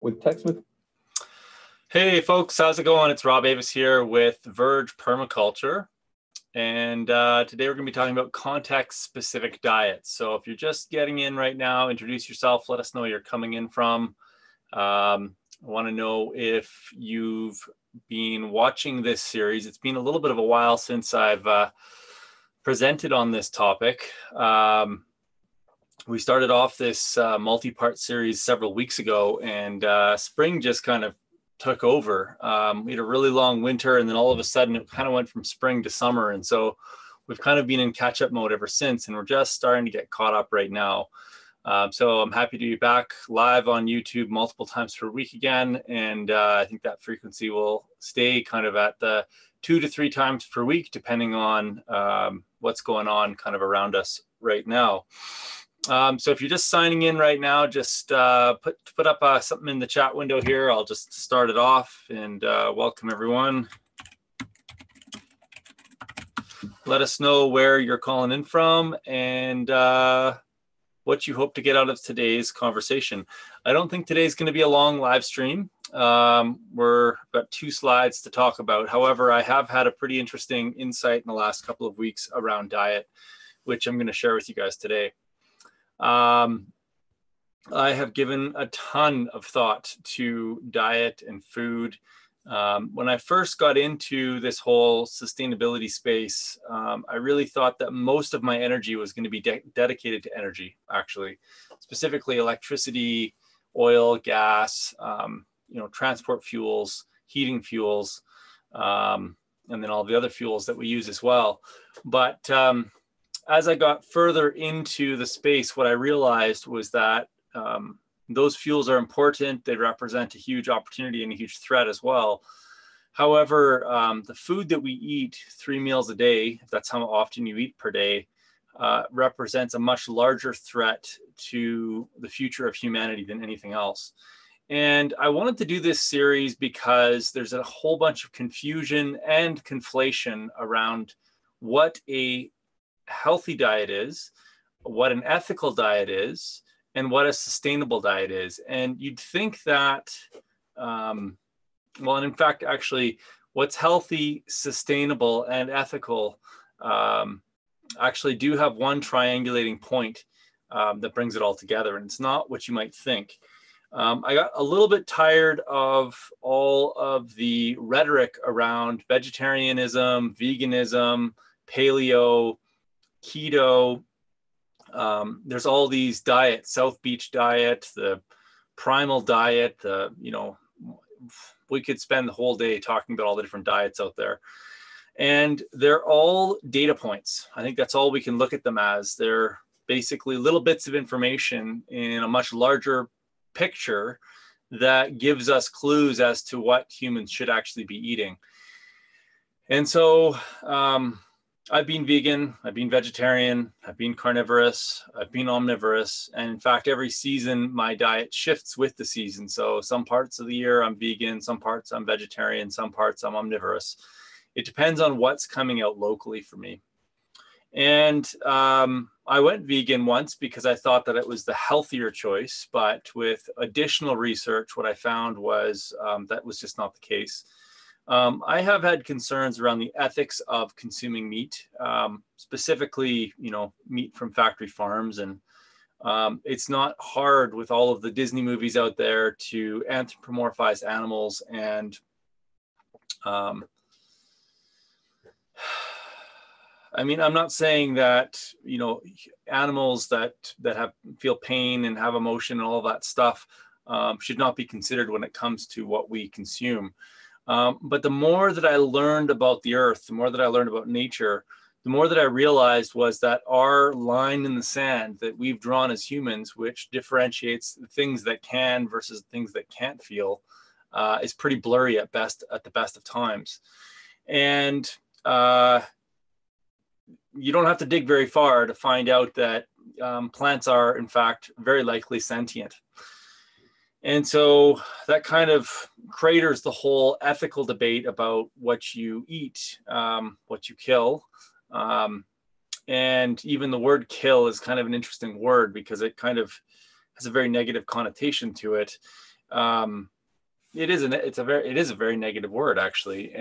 with TechSmith. Hey folks, how's it going? It's Rob Avis here with Verge Permaculture. And today we're going to be talking about context-specific diets. So if you're just getting in right now, introduce yourself, let us know where you're coming in from. I want to know if you've been watching this series. It's been a little bit of a while since I've presented on this topic. We started off this multi-part series several weeks ago, and spring just kind of took over. We had a really long winter, and then all of a sudden it kind of went from spring to summer. And so we've kind of been in catch-up mode ever since, and we're just starting to get caught up right now. So I'm happy to be back live on YouTube multiple times per week again. And I think that frequency will stay kind of at the 2 to 3 times per week, depending on what's going on kind of around us right now. So if you're just signing in right now, just put up something in the chat window here. I'll just start it off and welcome everyone. Let us know where you're calling in from and what you hope to get out of today's conversation. I don't think today's going to be a long live stream. We've got 2 slides to talk about. However, I have had a pretty interesting insight in the last couple of weeks around diet, which I'm going to share with you guys today. I have given a ton of thought to diet and food. When I first got into this whole sustainability space, I really thought that most of my energy was going to be dedicated to energy, actually, specifically electricity, oil, gas, transport fuels, heating fuels, and then all the other fuels that we use as well. But as I got further into the space, what I realized was that those fuels are important. They represent a huge opportunity and a huge threat as well. However, the food that we eat 3 meals a day, if that's how often you eat per day, represents a much larger threat to the future of humanity than anything else. And I wanted to do this series because there's a whole bunch of confusion and conflation around what a healthy diet is, what an ethical diet is, and what a sustainable diet is. And you'd think that, and in fact, actually, what's healthy, sustainable, and ethical actually do have one triangulating point that brings it all together. And it's not what you might think. I got a little bit tired of all of the rhetoric around vegetarianism, veganism, paleo, keto. There's all these diets, South Beach diet, the primal diet, we could spend the whole day talking about all the different diets out there. And they're all data points. I think that's all we can look at them as. They're basically little bits of information in a much larger picture that gives us clues as to what humans should actually be eating. And so, I've been vegan, I've been vegetarian, I've been carnivorous, I've been omnivorous. And in fact, every season, my diet shifts with the season. So some parts of the year I'm vegan, some parts I'm vegetarian, some parts I'm omnivorous. It depends on what's coming out locally for me. And I went vegan once because I thought that it was the healthier choice. But with additional research, what I found was that was just not the case. I have had concerns around the ethics of consuming meat, specifically, meat from factory farms. And it's not hard with all of the Disney movies out there to anthropomorphize animals. And I'm not saying that, animals that feel pain and have emotion and all of that stuff should not be considered when it comes to what we consume. But the more that I learned about the earth, the more that I learned about nature, the more that I realized was that our line in the sand that we've drawn as humans, which differentiates the things that can versus things that can't feel, is pretty blurry at the best of times. And you don't have to dig very far to find out that plants are, in fact, very likely sentient. And so that kind of craters the whole ethical debate about what you eat, what you kill. And even the word kill is kind of an interesting word because it kind of has a very negative connotation to it. it is a very negative word, actually.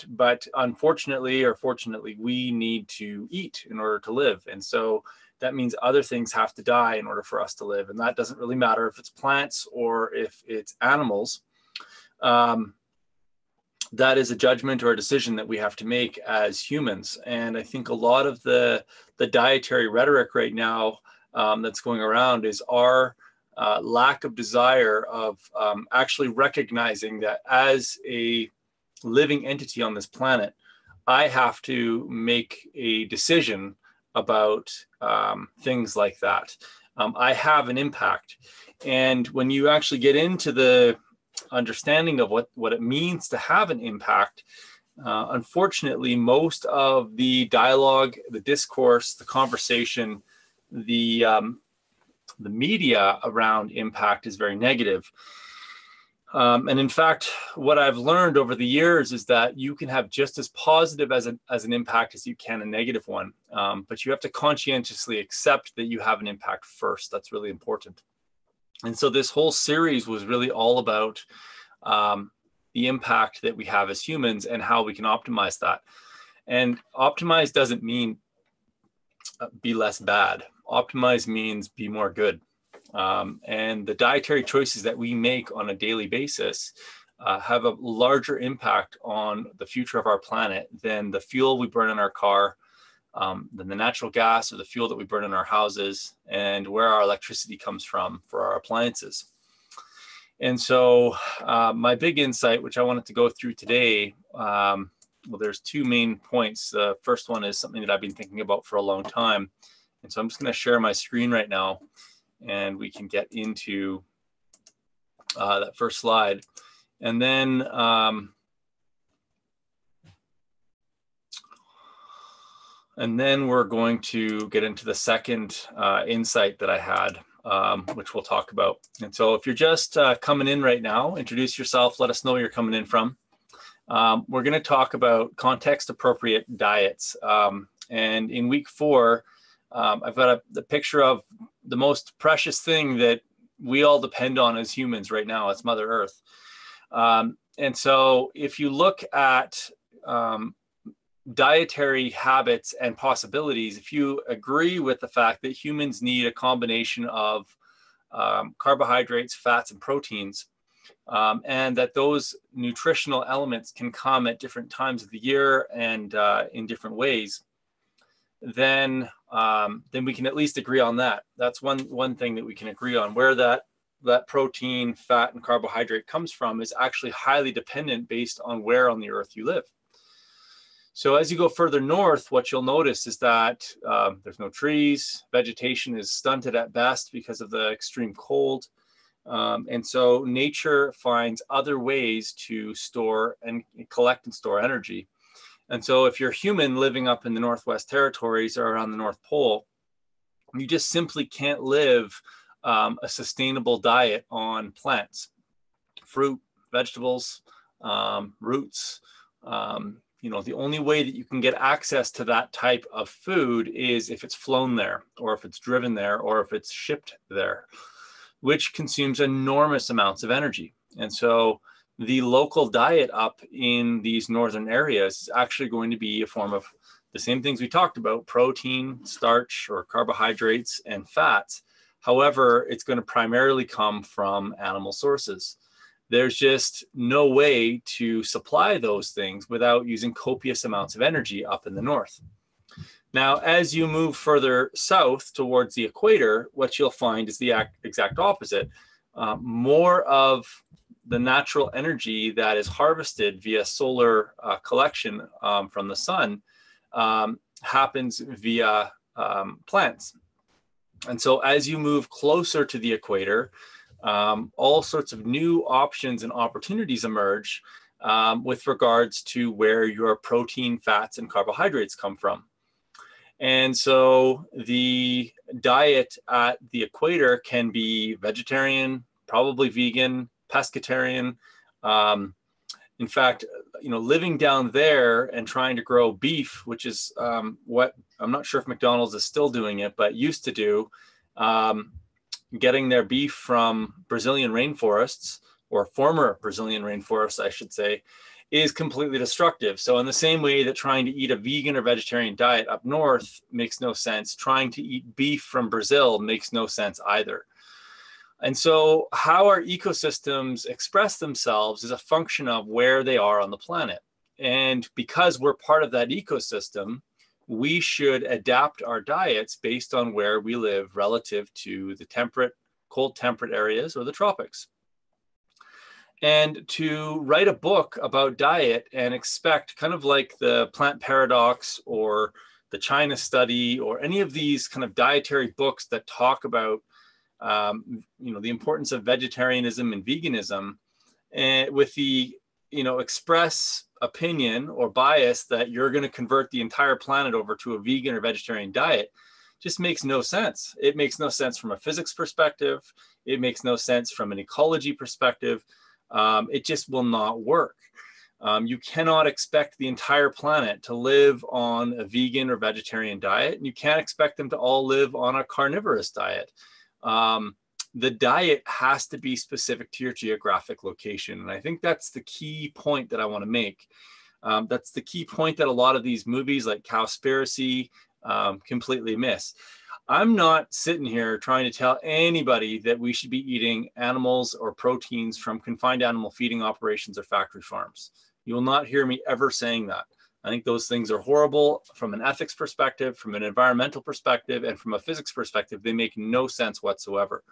But unfortunately, or fortunately, we need to eat in order to live. And so that means other things have to die in order for us to live. And that doesn't really matter if it's plants or if it's animals. That is a judgment or a decision that we have to make as humans. And I think a lot of the dietary rhetoric right now that's going around is our lack of desire of actually recognizing that as a living entity on this planet, I have to make a decision about things like that. I have an impact. And when you actually get into the understanding of what it means to have an impact, unfortunately, most of the dialogue, the discourse, the conversation, the media around impact is very negative. And in fact, what I've learned over the years is that you can have just as positive as an impact as you can a negative one. But you have to conscientiously accept that you have an impact first. That's really important. And so this whole series was really all about the impact that we have as humans and how we can optimize that. And optimize doesn't mean be less bad. Optimize means be more good. And the dietary choices that we make on a daily basis have a larger impact on the future of our planet than the fuel we burn in our car, than the natural gas or the fuel that we burn in our houses, and where our electricity comes from for our appliances. And so my big insight, which I wanted to go through today, well, there's two main points. The first one is something that I've been thinking about for a long time. And so I'm just going to share my screen right now, and we can get into that first slide. And then we're going to get into the second insight that I had, which we'll talk about. And so if you're just coming in right now, introduce yourself, let us know where you're coming in from. We're going to talk about context-appropriate diets. And in week 4, I've got the picture of the most precious thing that we all depend on as humans right now. It's Mother Earth. And so if you look at dietary habits and possibilities, if you agree with the fact that humans need a combination of carbohydrates, fats, and proteins, and that those nutritional elements can come at different times of the year and in different ways, then we can at least agree on that. That's one thing that we can agree on. Where that protein, fat, and carbohydrate comes from is actually highly dependent based on where on the earth you live. So as you go further north, what you'll notice is that there's no trees, vegetation is stunted at best because of the extreme cold. And so nature finds other ways to store and collect and store energy. And so if you're human living up in the Northwest Territories or around the North Pole, you just simply can't live a sustainable diet on plants, fruit, vegetables, roots. The only way that you can get access to that type of food is if it's flown there, or if it's driven there, or if it's shipped there, which consumes enormous amounts of energy. And so the local diet up in these northern areas is actually going to be a form of the same things we talked about: protein, starch, or carbohydrates, and fats. However, it's going to primarily come from animal sources. There's just no way to supply those things without using copious amounts of energy up in the north. Now, as you move further south towards the equator, what you'll find is the exact opposite. More of the natural energy that is harvested via solar collection from the sun happens via plants. And so as you move closer to the equator, all sorts of new options and opportunities emerge with regards to where your protein, fats, and carbohydrates come from. And so the diet at the equator can be vegetarian, probably vegan, pescatarian. In fact, living down there and trying to grow beef, which is what I'm not sure if McDonald's is still doing it, but used to do, getting their beef from Brazilian rainforests, or former Brazilian rainforests, I should say, is completely destructive. So in the same way that trying to eat a vegan or vegetarian diet up north makes no sense, trying to eat beef from Brazil makes no sense either. And so how our ecosystems express themselves is a function of where they are on the planet. And because we're part of that ecosystem, we should adapt our diets based on where we live relative to the temperate, cold temperate areas or the tropics. And to write a book about diet and expect, kind of like the Plant Paradox or the China Study or any of these kind of dietary books that talk about the importance of vegetarianism and veganism, and with the express opinion or bias that you're going to convert the entire planet over to a vegan or vegetarian diet, just makes no sense. It makes no sense from a physics perspective. It makes no sense from an ecology perspective. It just will not work. You cannot expect the entire planet to live on a vegan or vegetarian diet, and you can't expect them to all live on a carnivorous diet. The diet has to be specific to your geographic location. And I think that's the key point that I want to make. That's the key point that a lot of these movies like Cowspiracy completely miss. I'm not sitting here trying to tell anybody that we should be eating animals or proteins from confined animal feeding operations or factory farms. You will not hear me ever saying that. I think those things are horrible from an ethics perspective, from an environmental perspective, and from a physics perspective. They make no sense whatsoever.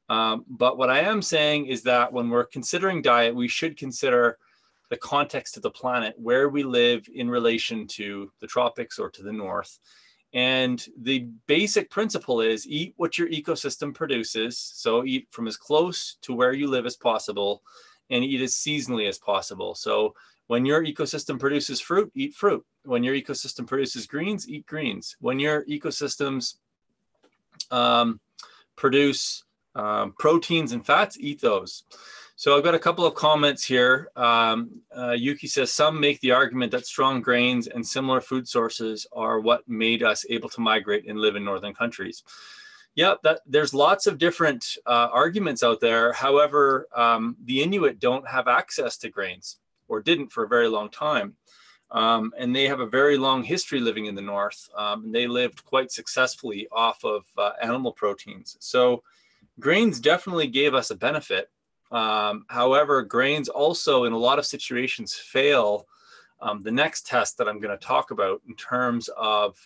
But what I am saying is that when we're considering diet, we should consider the context of the planet, where we live in relation to the tropics or to the north. And the basic principle is eat what your ecosystem produces. So eat from as close to where you live as possible and eat as seasonally as possible. So when your ecosystem produces fruit, eat fruit. When your ecosystem produces greens, eat greens. When your ecosystems produce proteins and fats, eat those. So I've got a couple of comments here. Yuki says, some make the argument that strong grains and similar food sources are what made us able to migrate and live in northern countries. Yeah, there's lots of different arguments out there. However, the Inuit don't have access to grains, or didn't for a very long time. And they have a very long history living in the north. And they lived quite successfully off of animal proteins. So grains definitely gave us a benefit. However, grains also in a lot of situations fail the next test that I'm going to talk about in terms of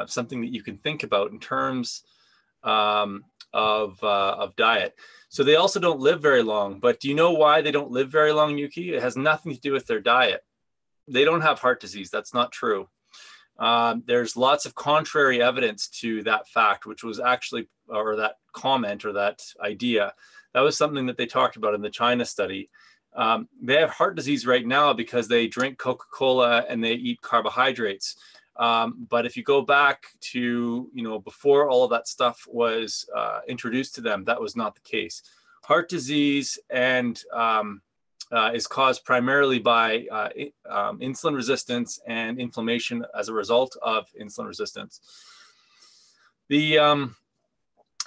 something that you can think about in terms of diet. So they also don't live very long. But do you know why they don't live very long, Yuki? It has nothing to do with their diet. They don't have heart disease. That's not true. There's lots of contrary evidence to that fact, which was actually, or that comment or that idea. That was something that they talked about in the China study. They have heart disease right now because they drink Coca-Cola and they eat carbohydrates. But if you go back to, before all of that stuff was introduced to them, that was not the case. Heart disease and is caused primarily by insulin resistance and inflammation as a result of insulin resistance. The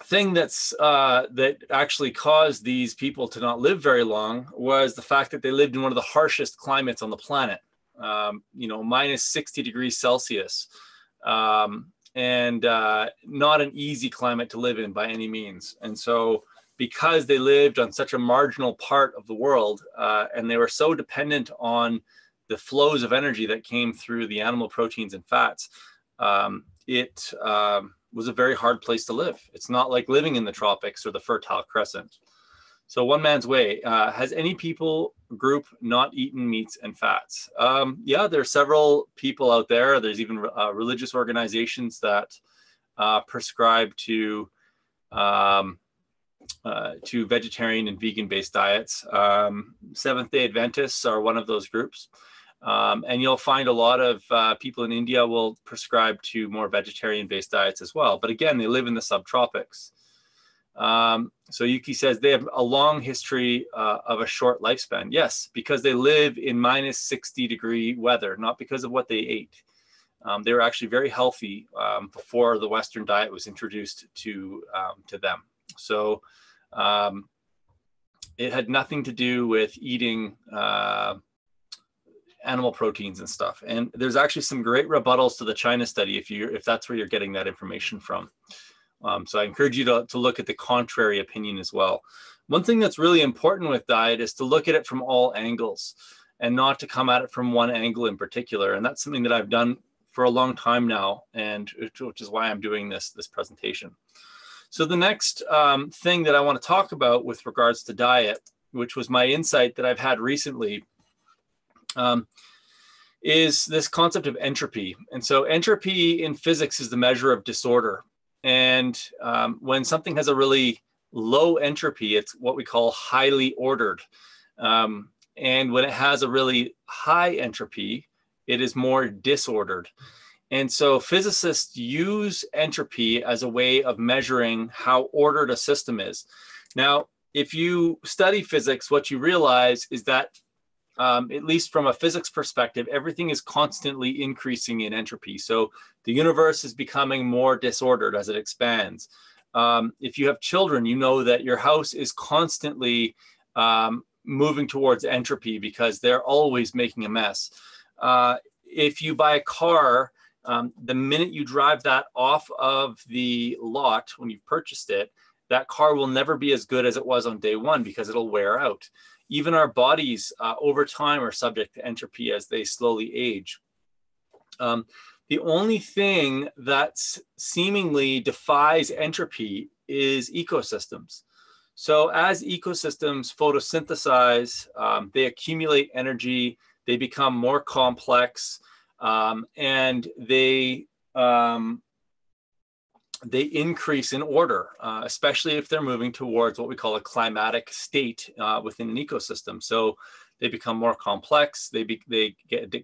thing that actually caused these people to not live very long was the fact that they lived in one of the harshest climates on the planet, minus 60 degrees Celsius, and not an easy climate to live in by any means. And so because they lived on such a marginal part of the world and they were so dependent on the flows of energy that came through the animal proteins and fats, it was a very hard place to live. It's not like living in the tropics or the Fertile Crescent. So one man's way. Has any people group not eaten meats and fats? Yeah, there are several people out there. There's even religious organizations that prescribe to vegetarian and vegan-based diets. Seventh-day Adventists are one of those groups. And you'll find a lot of people in India will prescribe to more vegetarian-based diets as well. But again, they live in the subtropics. So Yuki says they have a long history of a short lifespan. Yes, because they live in minus 60 degree weather, not because of what they ate. They were actually very healthy before the Western diet was introduced to them. So it had nothing to do with eating animal proteins and stuff. And there's actually some great rebuttals to the China study if that's where you're getting that information from. So I encourage you to look at the contrary opinion as well. One thing that's really important with diet is to look at it from all angles and not to come at it from one angle in particular. And that's something that I've done for a long time now, and which is why I'm doing this presentation. So the next thing that I want to talk about with regards to diet, which was my insight that I've had recently, is this concept of entropy. And so entropy in physics is the measure of disorder. And when something has a really low entropy, it's what we call highly ordered. And when it has a really high entropy, it is more disordered. And so physicists use entropy as a way of measuring how ordered a system is. Now, if you study physics, what you realize is that, at least from a physics perspective, everything is constantly increasing in entropy. So the universe is becoming more disordered as it expands. If you have children, you know that your house is constantly moving towards entropy because they're always making a mess. If you buy a car, the minute you drive that off of the lot when you've purchased it, that car will never be as good as it was on day one because it'll wear out. Even our bodies over time are subject to entropy as they slowly age. The only thing that seemingly defies entropy is ecosystems. So as ecosystems photosynthesize, they accumulate energy, they become more complex, and they increase in order, especially if they're moving towards what we call a climatic state within an ecosystem. So they become more complex, they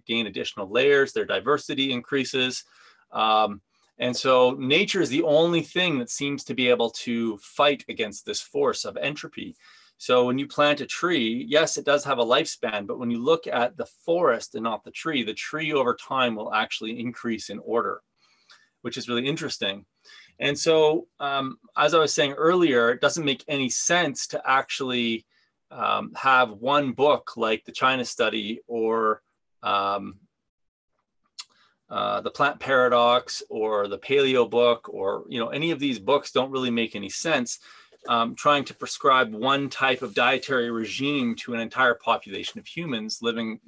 gain additional layers, their diversity increases. And so nature is the only thing that seems to be able to fight against this force of entropy. So when you plant a tree, yes, it does have a lifespan, but when you look at the forest and not the tree over time will actually increase in order, which is really interesting. And so, as I was saying earlier, it doesn't make any sense to actually have one book like the China study or the Plant Paradox or the Paleo book, or any of these books don't really make any sense. Trying to prescribe one type of dietary regime to an entire population of humans living,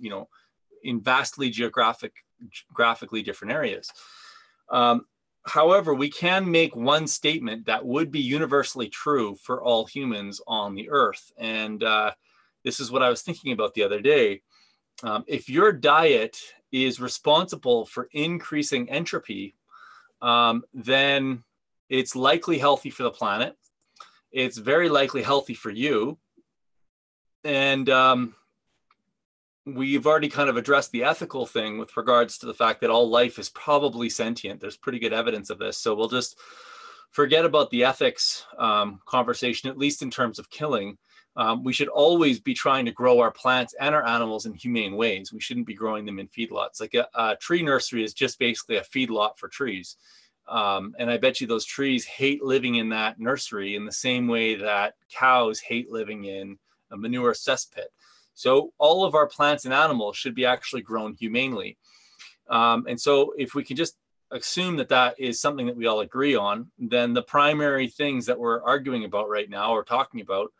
in vastly geographically different areas. However, we can make one statement that would be universally true for all humans on the earth. And this is what I was thinking about the other day. If your diet is responsible for increasing entropy, then it's likely healthy for the planet. It's very likely healthy for you. And we've already kind of addressed the ethical thing with regards to the fact that all life is probably sentient. There's pretty good evidence of this. So we'll just forget about the ethics conversation, at least in terms of killing. We should always be trying to grow our plants and our animals in humane ways. We shouldn't be growing them in feedlots. Like a tree nursery is just basically a feedlot for trees. And I bet you those trees hate living in that nursery in the same way that cows hate living in a manure cesspit. So all of our plants and animals should be actually grown humanely. And so if we can just assume that that is something that we all agree on, then the primary things that we're arguing about right now or talking about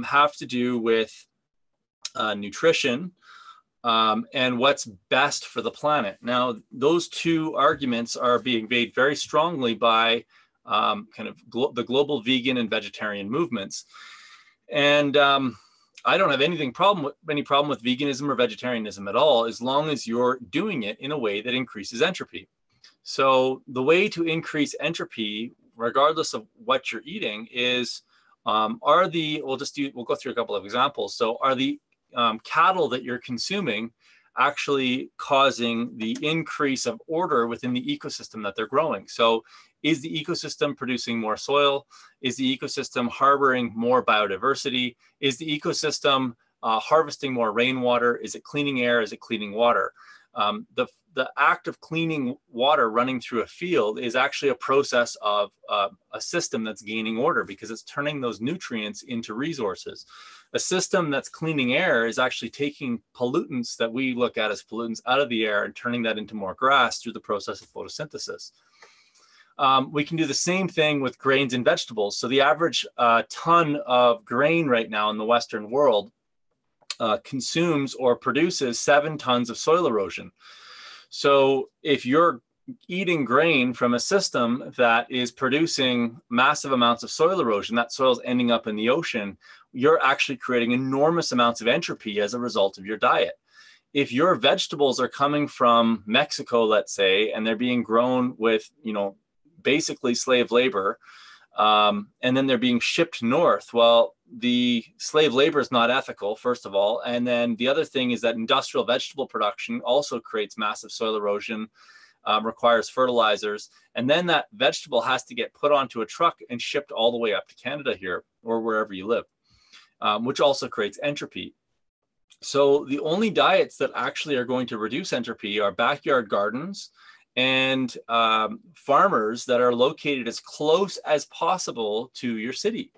have to do with nutrition and what's best for the planet. Now, those two arguments are being made very strongly by kind of the global vegan and vegetarian movements. And I don't have any problem with veganism or vegetarianism at all, as long as you're doing it in a way that increases entropy. So the way to increase entropy, regardless of what you're eating, is we'll go through a couple of examples. So are the cattle that you're consuming actually causing the increase of order within the ecosystem that they're growing? So is the ecosystem producing more soil? Is the ecosystem harboring more biodiversity? Is the ecosystem harvesting more rainwater? Is it cleaning air? Is it cleaning water? The act of cleaning water running through a field is actually a process of a system that's gaining order because it's turning those nutrients into resources. A system that's cleaning air is actually taking pollutants that we look at as pollutants out of the air and turning that into more grass through the process of photosynthesis. We can do the same thing with grains and vegetables. So the average ton of grain right now in the Western world consumes or produces 7 tons of soil erosion. So if you're eating grain from a system that is producing massive amounts of soil erosion, that soil's ending up in the ocean, you're actually creating enormous amounts of entropy as a result of your diet. If your vegetables are coming from Mexico, let's say, and they're being grown with, basically slave labor, and then they're being shipped north, well, the slave labor is not ethical, first of all. And then the other thing is that industrial vegetable production also creates massive soil erosion, requires fertilizers. And then that vegetable has to get put onto a truck and shipped all the way up to Canada here or wherever you live, which also creates entropy. So the only diets that actually are going to reduce entropy are backyard gardens and farmers that are located as close as possible to your city,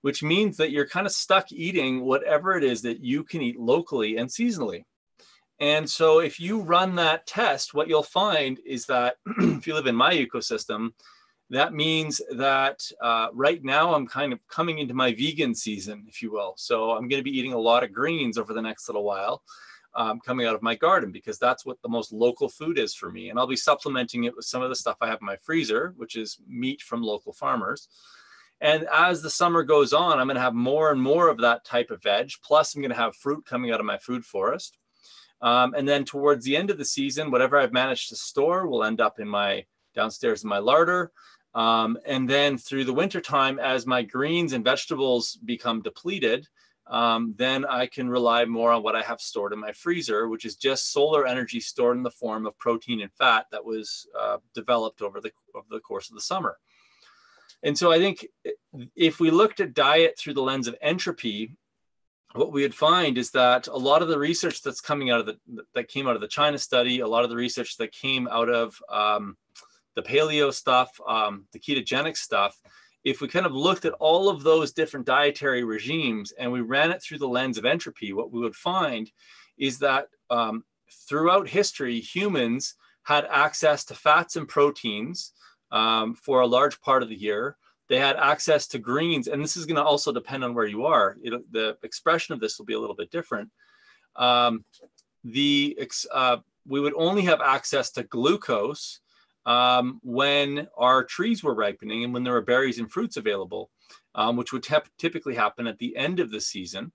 which means that you're kind of stuck eating whatever it is that you can eat locally and seasonally. And so if you run that test, what you'll find is that if you live in my ecosystem, that means that right now I'm kind of coming into my vegan season, if you will. So I'm going to be eating a lot of greens over the next little while, coming out of my garden, because that's what the most local food is for me. And I'll be supplementing it with some of the stuff I have in my freezer, which is meat from local farmers. And as the summer goes on, I'm going to have more and more of that type of veg. Plus, I'm going to have fruit coming out of my food forest. And then towards the end of the season, whatever I've managed to store will end up in my downstairs in my larder. And then through the wintertime, as my greens and vegetables become depleted, then I can rely more on what I have stored in my freezer, which is just solar energy stored in the form of protein and fat that was developed over the course of the summer. And so I think if we looked at diet through the lens of entropy, what we would find is that a lot of the research that's coming out of that came out of the China study, a lot of the research that came out of the paleo stuff, the ketogenic stuff, if we kind of looked at all of those different dietary regimes and we ran it through the lens of entropy, what we would find is that throughout history, humans had access to fats and proteins for a large part of the year. They had access to greens, and this is going to also depend on where you are. The expression of this will be a little bit different. We would only have access to glucose when our trees were ripening and when there were berries and fruits available, which would typically happen at the end of the season.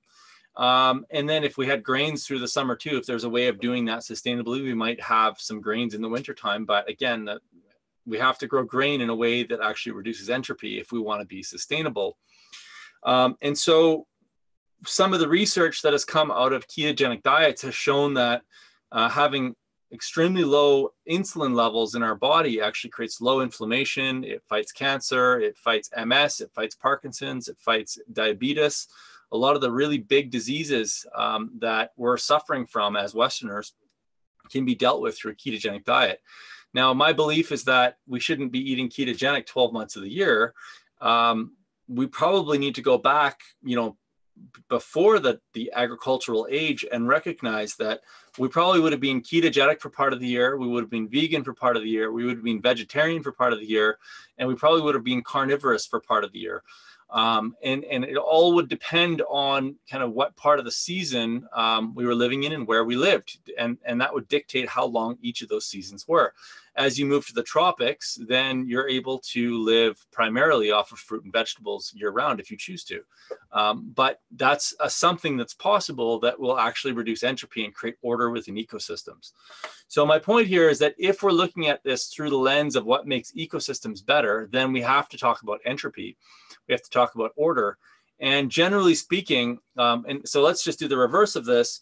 And then if we had grains through the summer too, if there's a way of doing that sustainably, we might have some grains in the wintertime. But again, we have to grow grain in a way that actually reduces entropy if we want to be sustainable. And so some of the research that has come out of ketogenic diets has shown that having extremely low insulin levels in our body actually creates low inflammation. It fights cancer, it fights MS, it fights Parkinson's, it fights diabetes. A lot of the really big diseases that we're suffering from as Westerners can be dealt with through a ketogenic diet. Now, my belief is that we shouldn't be eating ketogenic 12 months of the year. We probably need to go back, before the agricultural age and recognize that we probably would have been ketogenic for part of the year. We would have been vegan for part of the year. We would have been vegetarian for part of the year. And we probably would have been carnivorous for part of the year. And it all would depend on kind of what part of the season we were living in and where we lived. And that would dictate how long each of those seasons were. As you move to the tropics, then you're able to live primarily off of fruit and vegetables year round if you choose to. But that's something that's possible that will actually reduce entropy and create order within ecosystems. So my point here is that if we're looking at this through the lens of what makes ecosystems better, then we have to talk about entropy. We have to talk about order. And generally speaking, and so let's just do the reverse of this.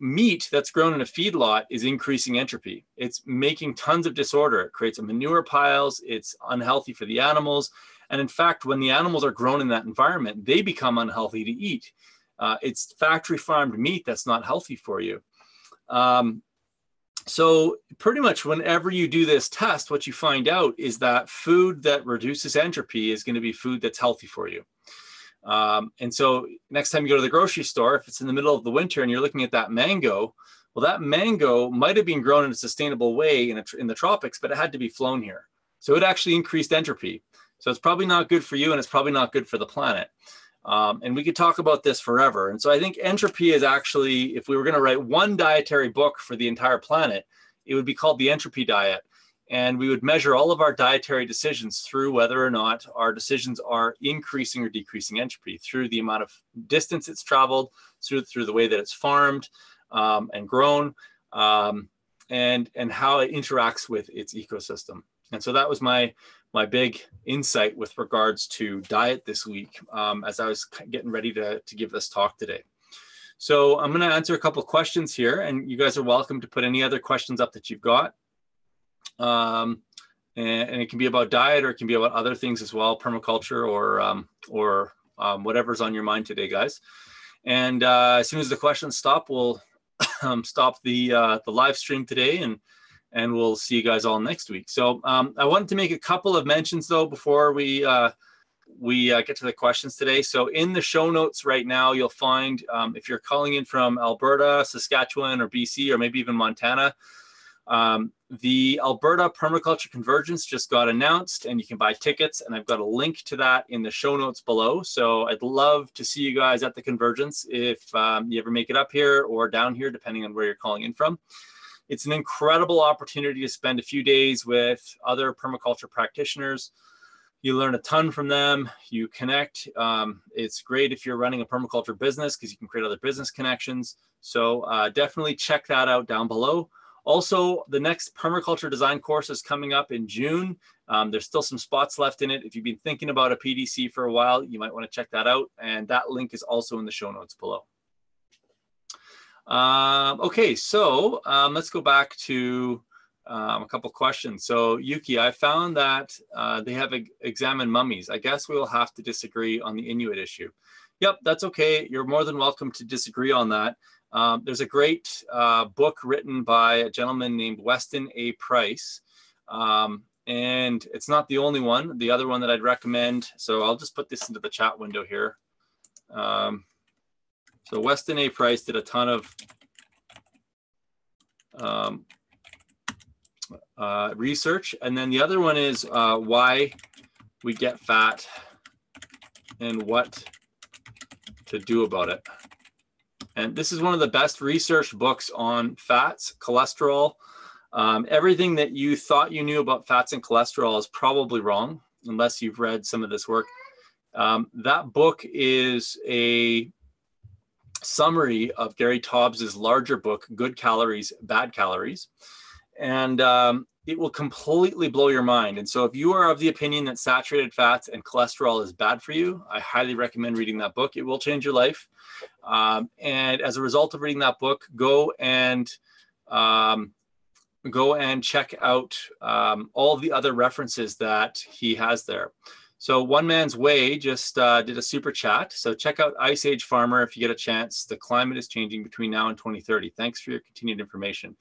Meat that's grown in a feedlot is increasing entropy. It's making tons of disorder. It creates manure piles. It's unhealthy for the animals. And in fact, when the animals are grown in that environment, they become unhealthy to eat. It's factory farmed meat that's not healthy for you. So pretty much whenever you do this test, what you find out is that food that reduces entropy is going to be food that's healthy for you. And so next time you go to the grocery store, if it's in the middle of the winter and you're looking at that mango, well, that mango might have been grown in a sustainable way in the tropics, but it had to be flown here. So it actually increased entropy. So it's probably not good for you, and it's probably not good for the planet. And we could talk about this forever. And so I think entropy is actually, if we were going to write one dietary book for the entire planet, it would be called the Entropy Diet. And we would measure all of our dietary decisions through whether or not our decisions are increasing or decreasing entropy, through the amount of distance it's traveled, through the way that it's farmed and grown, and how it interacts with its ecosystem. And so that was my big insight with regards to diet this week, as I was getting ready to give this talk today. So I'm going to answer a couple of questions here, and you guys are welcome to put any other questions up that you've got. And it can be about diet, or it can be about other things as well, permaculture, or whatever's on your mind today, guys. And as soon as the questions stop, we'll stop the live stream today, and we'll see you guys all next week. So I wanted to make a couple of mentions though before we get to the questions today. So in the show notes right now, you'll find, if you're calling in from Alberta, Saskatchewan, or BC, or maybe even Montana, the Alberta Permaculture Convergence just got announced, and you can buy tickets, and I've got a link to that in the show notes below. So I'd love to see you guys at the Convergence if you ever make it up here or down here, depending on where you're calling in from. It's an incredible opportunity to spend a few days with other permaculture practitioners. You learn a ton from them. You connect. It's great if you're running a permaculture business because you can create other business connections. So definitely check that out down below. Also, the next permaculture design course is coming up in June. There's still some spots left in it. If you've been thinking about a PDC for a while, you might want to check that out. And that link is also in the show notes below. Okay, so let's go back to a couple questions. So Yuki, I found that they have examined mummies. I guess we will have to disagree on the Inuit issue. Yep, that's okay. You're more than welcome to disagree on that. There's a great book written by a gentleman named Weston A. Price. And it's not the only one. The other one that I'd recommend, so I'll just put this into the chat window here. So Weston A. Price did a ton of research. And then the other one is Why We Get Fat and What to Do About It. And this is one of the best researched books on fats, cholesterol. Everything that you thought you knew about fats and cholesterol is probably wrong, unless you've read some of this work. That book is a summary of Gary Taubes's larger book, Good Calories, Bad Calories. And it will completely blow your mind. And so if you are of the opinion that saturated fats and cholesterol is bad for you, I highly recommend reading that book. It will change your life. And as a result of reading that book, go and check out all of the other references that he has there. So One Man's Way just did a super chat. So check out Ice Age Farmer if you get a chance. The climate is changing between now and 2030. Thanks for your continued information.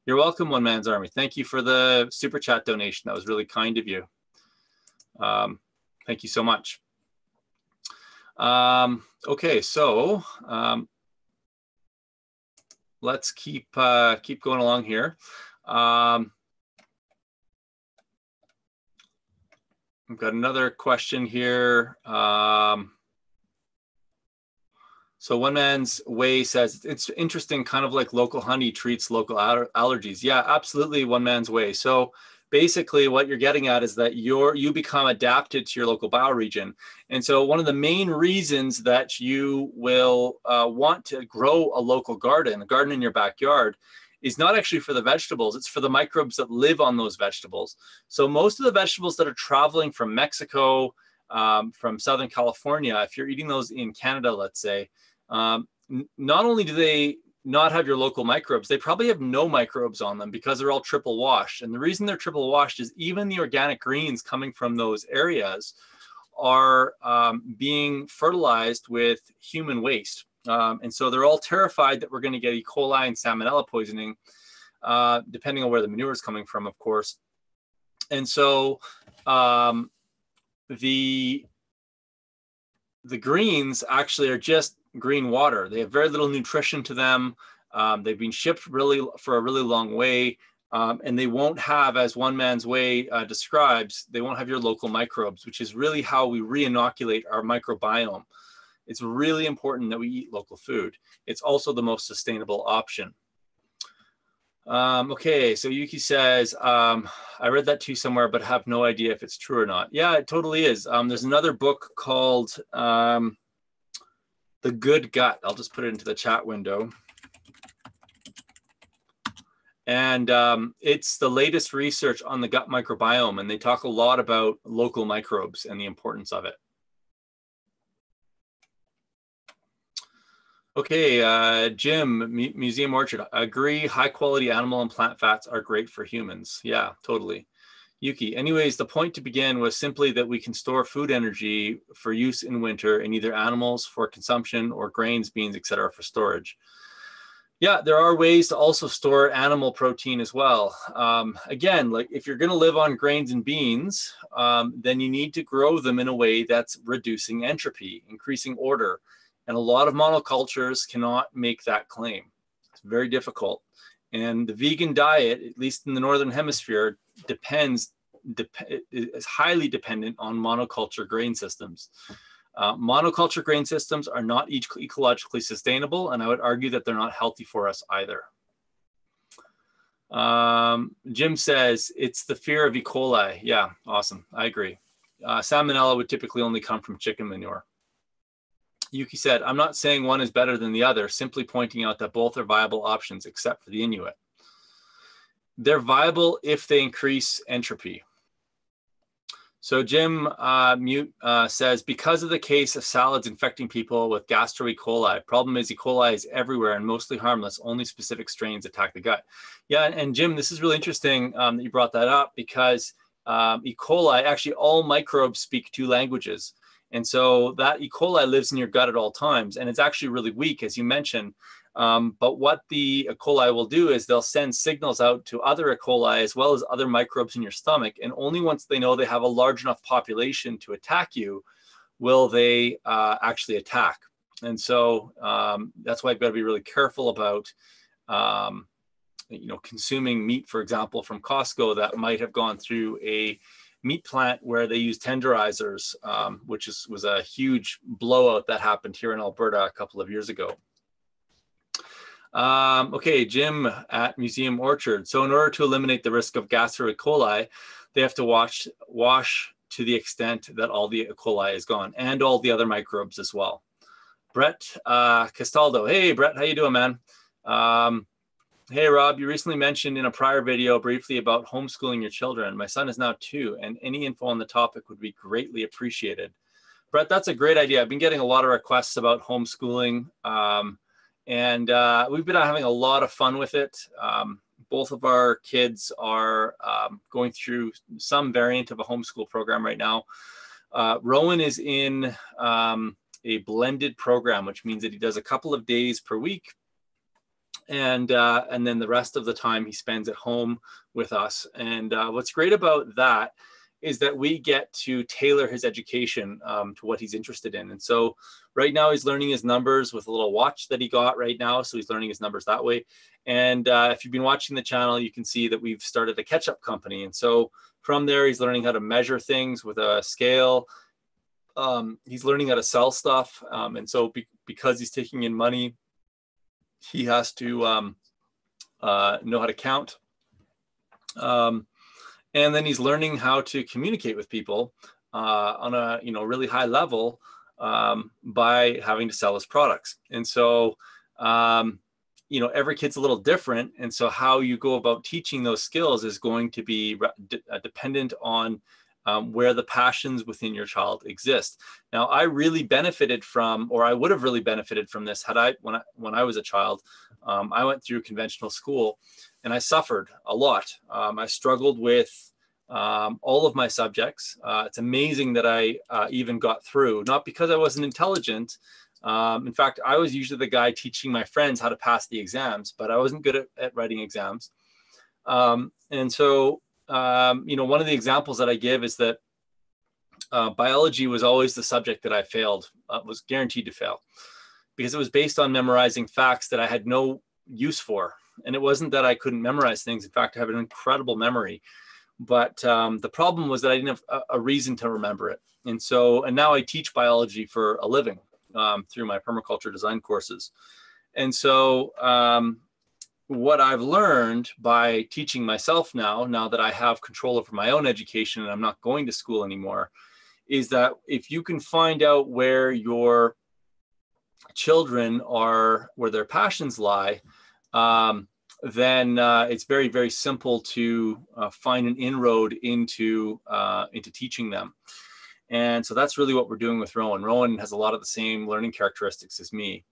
You're welcome, One Man's Army. Thank you for the super chat donation. That was really kind of you. Thank you so much. Okay, so let's keep going along here. I've got another question here. So One Man's Way says, it's interesting, kind of like local honey treats local allergies. Yeah, absolutely, One Man's Way. So basically what you're getting at is that you become adapted to your local bioregion. And so one of the main reasons that you will want to grow a local garden, a garden in your backyard, is not actually for the vegetables, it's for the microbes that live on those vegetables. So most of the vegetables that are traveling from Mexico, from Southern California, if you're eating those in Canada, let's say, not only do they not have your local microbes, they probably have no microbes on them because they're all triple washed. And the reason they're triple washed is even the organic greens coming from those areas are being fertilized with human waste. And so they're all terrified that we're going to get E. coli and salmonella poisoning depending on where the manure is coming from, of course. And so the greens actually are just green water. They have very little nutrition to them. They've been shipped for a really long way. And they won't have, as One Man's Way describes, they won't have your local microbes, which is really how we re-inoculate our microbiome. It's really important that we eat local food. It's also the most sustainable option. Okay, so Yuki says, I read that too somewhere, but have no idea if it's true or not. Yeah, it totally is. There's another book called The Good Gut. I'll just put it into the chat window. And it's the latest research on the gut microbiome, and they talk a lot about local microbes and the importance of it. Okay, Jim, Museum Orchard, agree, high quality animal and plant fats are great for humans. Yeah, totally. Yuki, anyways, the point to begin was simply that we can store food energy for use in winter in either animals for consumption or grains, beans, etc. for storage. Yeah, there are ways to also store animal protein as well. Again, like if you're going to live on grains and beans, then you need to grow them in a way that's reducing entropy, increasing order. And a lot of monocultures cannot make that claim. It's very difficult. And the vegan diet, at least in the Northern Hemisphere, is highly dependent on monoculture grain systems. Monoculture grain systems are not ecologically sustainable, and I would argue that they're not healthy for us either. Jim says, it's the fear of E. coli. Yeah, awesome. I agree. Salmonella would typically only come from chicken manure. Yuki said, I'm not saying one is better than the other, simply pointing out that both are viable options except for the Inuit. They're viable if they increase entropy. So Jim says, because of the case of salads infecting people with gastro E. coli, problem is E. coli is everywhere and mostly harmless. Only specific strains attack the gut. Yeah, and Jim, this is really interesting that you brought that up because E. coli, actually all microbes speak 2 languages. And so that E. coli lives in your gut at all times. And it's actually really weak, as you mentioned. But what the E. coli will do is they'll send signals out to other E. coli as well as other microbes in your stomach. And only once they know they have a large enough population to attack you will they actually attack. And so that's why you've got to be really careful about consuming meat, for example, from Costco that might have gone through a meat plant where they use tenderizers, which was a huge blowout that happened here in Alberta a couple of years ago. Okay, Jim at Museum Orchard. So in order to eliminate the risk of gastro E. coli, they have to wash to the extent that all the E. coli is gone and all the other microbes as well. Brett Castaldo. Hey, Brett, how you doing, man? Hey, Rob, you recently mentioned in a prior video briefly about homeschooling your children. My son is now 2, and any info on the topic would be greatly appreciated. Brett, that's a great idea. I've been getting a lot of requests about homeschooling, and we've been having a lot of fun with it. Both of our kids are going through some variant of a homeschool program right now. Rowan is in a blended program, which means that he does a couple of days per week. And then the rest of the time he spends at home with us. And what's great about that is that we get to tailor his education to what he's interested in. And so right now he's learning his numbers with a little watch that he got right now. So he's learning his numbers that way. And if you've been watching the channel, you can see that we've started a ketchup company. And so from there, he's learning how to measure things with a scale. He's learning how to sell stuff. And so because he's taking in money, he has to know how to count. And then he's learning how to communicate with people on a really high level by having to sell his products. And so every kid's a little different. And so how you go about teaching those skills is going to be dependent on where the passions within your child exist. Now, I really benefited from, or I would have really benefited from this when I was a child. I went through conventional school and I suffered a lot. I struggled with all of my subjects. It's amazing that I even got through, not because I wasn't intelligent. In fact, I was usually the guy teaching my friends how to pass the exams, but I wasn't good at writing exams. And so, one of the examples that I give is that biology was always the subject that I failed, was guaranteed to fail, because it was based on memorizing facts that I had no use for. And it wasn't that I couldn't memorize things. In fact, I have an incredible memory. But the problem was that I didn't have a reason to remember it. And now I teach biology for a living through my permaculture design courses. And so what I've learned by teaching myself now that I have control over my own education and I'm not going to school anymore, is that if you can find out where your children are, where their passions lie, then it's very, very simple to find an inroad into teaching them. And so that's really what we're doing with Rowan. Rowan has a lot of the same learning characteristics as me.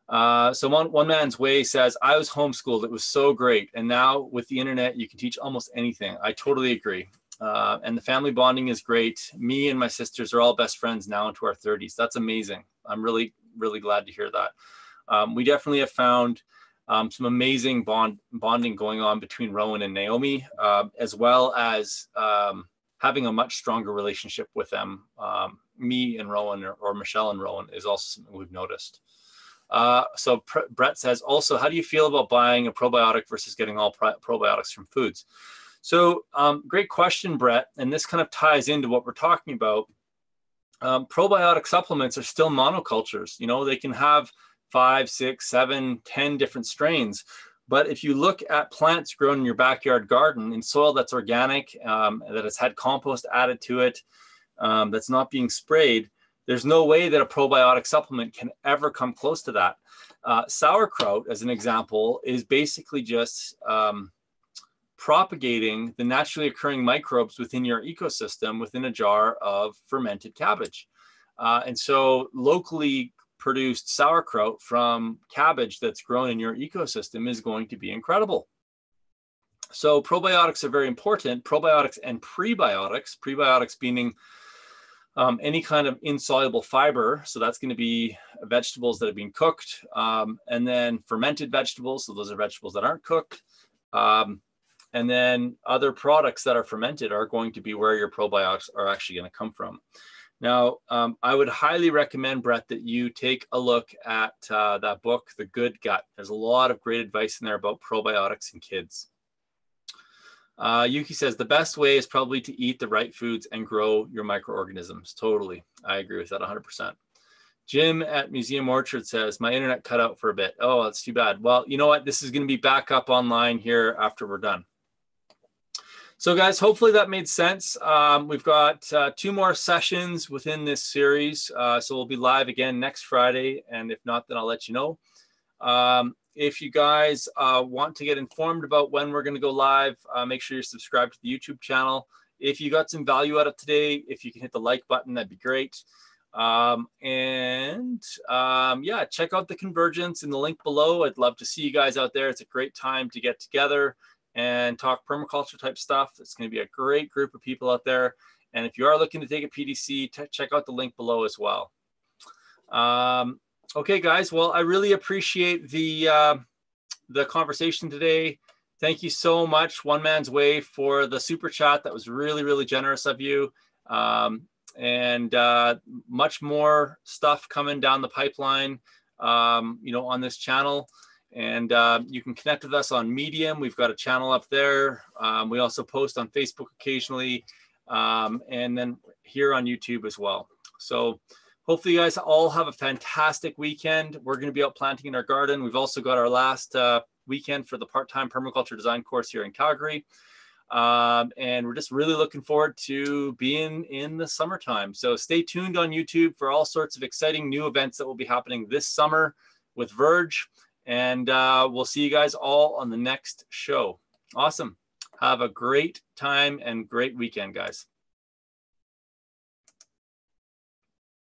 So one man's way says, I was homeschooled. It was so great. And now with the internet, you can teach almost anything. I totally agree. And the family bonding is great. Me and my sisters are all best friends now into our 30s. That's amazing. I'm really, really glad to hear that. We definitely have found some amazing bonding going on between Rowan and Naomi, as well as having a much stronger relationship with them. Me and Rowan, or Michelle and Rowan, is also something we've noticed. So Brett says, also, how do you feel about buying a probiotic versus getting all probiotics from foods? So great question, Brett. And this kind of ties into what we're talking about. Probiotic supplements are still monocultures. They can have 5, 6, 7, 10 different strains. But if you look at plants grown in your backyard garden in soil that's organic, that has had compost added to it, that's not being sprayed, there's no way that a probiotic supplement can ever come close to that. Sauerkraut, as an example, is basically just propagating the naturally occurring microbes within your ecosystem within a jar of fermented cabbage. And so locally produced sauerkraut from cabbage that's grown in your ecosystem is going to be incredible. So probiotics are very important. Probiotics and prebiotics, prebiotics being any kind of insoluble fiber. So that's going to be vegetables that have been cooked, and then fermented vegetables. So those are vegetables that aren't cooked. And then other products that are fermented are going to be where your probiotics are actually going to come from. Now, I would highly recommend, Brett, that you take a look at that book, The Good Gut. There's a lot of great advice in there about probiotics in kids. Yuki says, the best way is probably to eat the right foods and grow your microorganisms. Totally. I agree with that 100%. Jim at Museum Orchard says, my internet cut out for a bit. Oh, that's too bad. Well, you know what? This is going to be back up online here after we're done. So guys, hopefully that made sense. We've got 2 more sessions within this series. So we'll be live again next Friday. And if not, then I'll let you know. If you guys want to get informed about when we're going to go live, make sure you're subscribed to the YouTube channel. If you got some value out of today, if you can hit the like button, that'd be great. Yeah, check out the Convergence in the link below. I'd love to see you guys out there. It's a great time to get together and talk permaculture type stuff. It's going to be a great group of people out there. And if you are looking to take a PDC, check out the link below as well. Okay, guys. Well, I really appreciate the conversation today. Thank you so much, One Man's Way, for the super chat. That was really, really generous of you. And much more stuff coming down the pipeline, on this channel. And you can connect with us on Medium. We've got a channel up there. We also post on Facebook occasionally, and then here on YouTube as well. So hopefully you guys all have a fantastic weekend. We're going to be out planting in our garden. We've also got our last weekend for the part-time permaculture design course here in Calgary. And we're just really looking forward to being in the summertime. So stay tuned on YouTube for all sorts of exciting new events that will be happening this summer with Verge. And we'll see you guys all on the next show. Awesome. Have a great time and great weekend, guys.